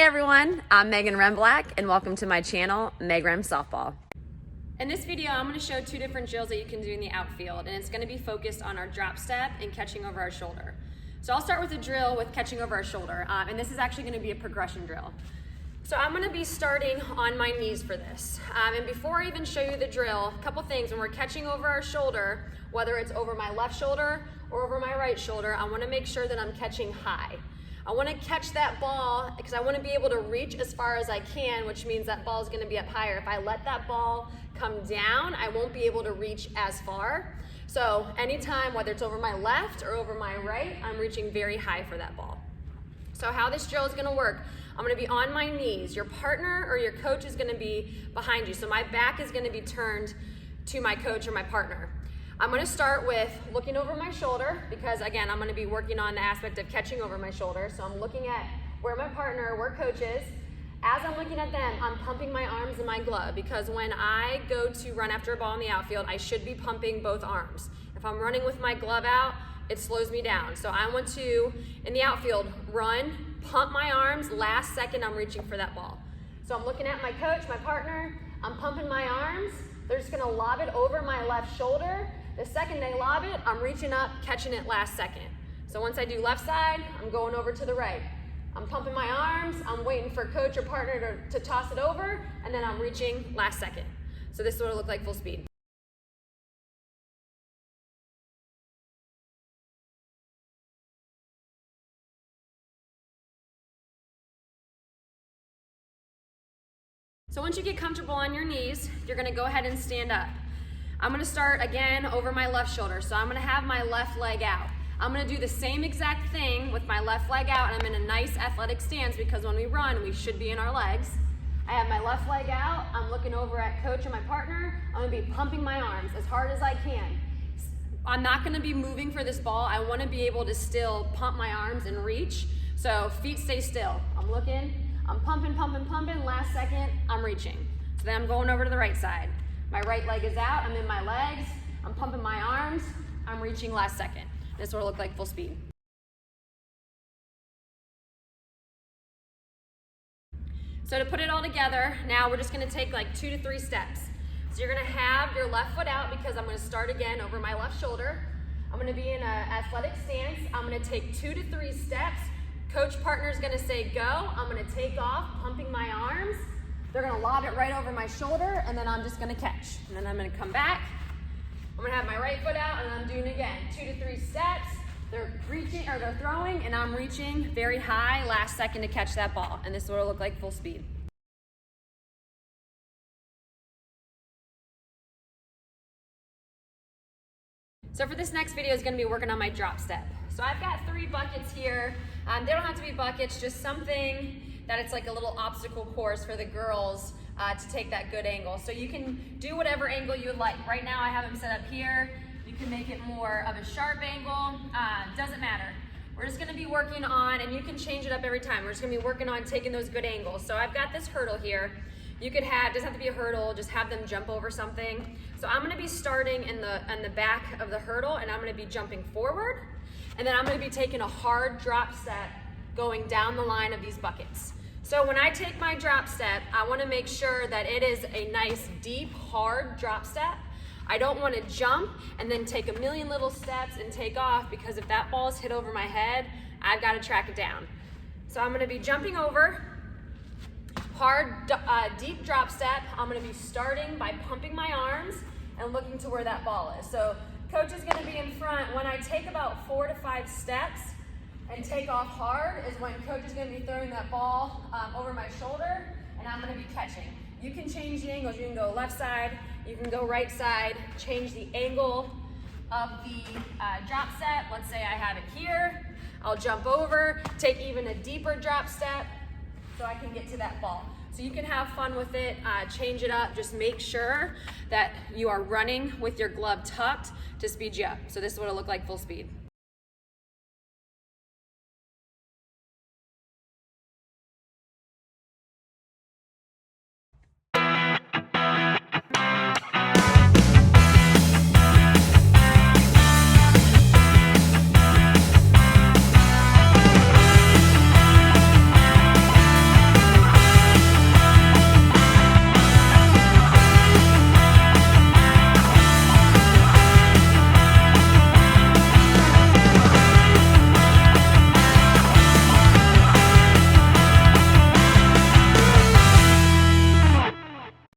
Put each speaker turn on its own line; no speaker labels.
everyone, I'm Megan Remblack and welcome to my channel, Meg Rem Softball. In this video, I'm going to show two different drills that you can do in the outfield, and it's going to be focused on our drop step and catching over our shoulder. So I'll start with a drill with catching over our shoulder, and this is actually going to be a progression drill. So I'm going to be starting on my knees for this. And before I even show you the drill, a couple things. When we're catching over our shoulder, whether it's over my left shoulder or over my right shoulder, I want to make sure that I'm catching high. I want to catch that ball because I want to be able to reach as far as I can, which means that ball is going to be up higher. If I let that ball come down, I won't be able to reach as far. So anytime, whether it's over my left or over my right, I'm reaching very high for that ball. So how this drill is going to work, I'm going to be on my knees. Your partner or your coach is going to be behind you. So my back is going to be turned to my coach or my partner. I'm going to start with looking over my shoulder because, again, I'm going to be working on the aspect of catching over my shoulder. So I'm looking at where my partner, where coach is. As I'm looking at them, I'm pumping my arms in my glove because when I go to run after a ball in the outfield, I should be pumping both arms. If I'm running with my glove out, it slows me down. So I want to, in the outfield, run, pump my arms, last second I'm reaching for that ball. So I'm looking at my coach, my partner, I'm pumping my arms. They're just going to lob it over my left shoulder. The second they lob it, I'm reaching up, catching it last second. So once I do left side, I'm going over to the right. I'm pumping my arms, I'm waiting for coach or partner to toss it over, and then I'm reaching last second. So this is what it looked like full speed. So once you get comfortable on your knees, you're gonna go ahead and stand up. I'm gonna start again over my left shoulder. So I'm gonna have my left leg out. I'm gonna do the same exact thing with my left leg out, and I'm in a nice athletic stance because when we run, we should be in our legs. I have my left leg out. I'm looking over at coach and my partner. I'm gonna be pumping my arms as hard as I can. I'm not gonna be moving for this ball. I wanna be able to still pump my arms and reach. So feet stay still. I'm looking, I'm pumping, pumping, pumping. Last second, I'm reaching. So then I'm going over to the right side. My right leg is out, I'm in my legs, I'm pumping my arms, I'm reaching last second. This will look like full speed. So to put it all together, now we're just gonna take like 2 to 3 steps. So you're gonna have your left foot out because I'm gonna start again over my left shoulder. I'm gonna be in an athletic stance. I'm gonna take 2 to 3 steps. Coach partner is gonna say go. I'm gonna take off, pumping my arms. They're gonna lob it right over my shoulder, and then I'm just gonna catch. And then I'm gonna come back. I'm gonna have my right foot out, and I'm doing it again. 2 to 3 steps. They're reaching, or they're throwing, and I'm reaching very high, last second to catch that ball. And this is what it'll look like full speed. So for this next video is gonna be working on my drop step. So I've got 3 buckets here. They don't have to be buckets, just something that it's like a little obstacle course for the girls to take that good angle. So you can do whatever angle you would like. Right now I have them set up here. You can make it more of a sharp angle, doesn't matter. We're just gonna be working on, and you can change it up every time. We're just gonna be working on taking those good angles. So I've got this hurdle here. You could have, doesn't have to be a hurdle, just have them jump over something. So I'm gonna be starting in the back of the hurdle, and I'm gonna be jumping forward, and then I'm gonna be taking a hard drop step going down the line of these buckets. So when I take my drop step, I wanna make sure that it is a nice, deep, hard drop step. I don't wanna jump and then take a million little steps and take off, because if that ball is hit over my head, I've gotta track it down. So I'm gonna be jumping over, hard, deep drop step. I'm gonna be starting by pumping my arms and looking to where that ball is. So coach is gonna be in front. When I take about 4 to 5 steps and take off hard is when coach is gonna be throwing that ball over my shoulder, and I'm gonna be catching. You can change the angles. You can go left side, you can go right side, change the angle of the drop step. Let's say I have it here. I'll jump over, take even a deeper drop step so I can get to that ball. So you can have fun with it, change it up, just make sure that you are running with your glove tucked to speed you up. So this is what it'll look like full speed.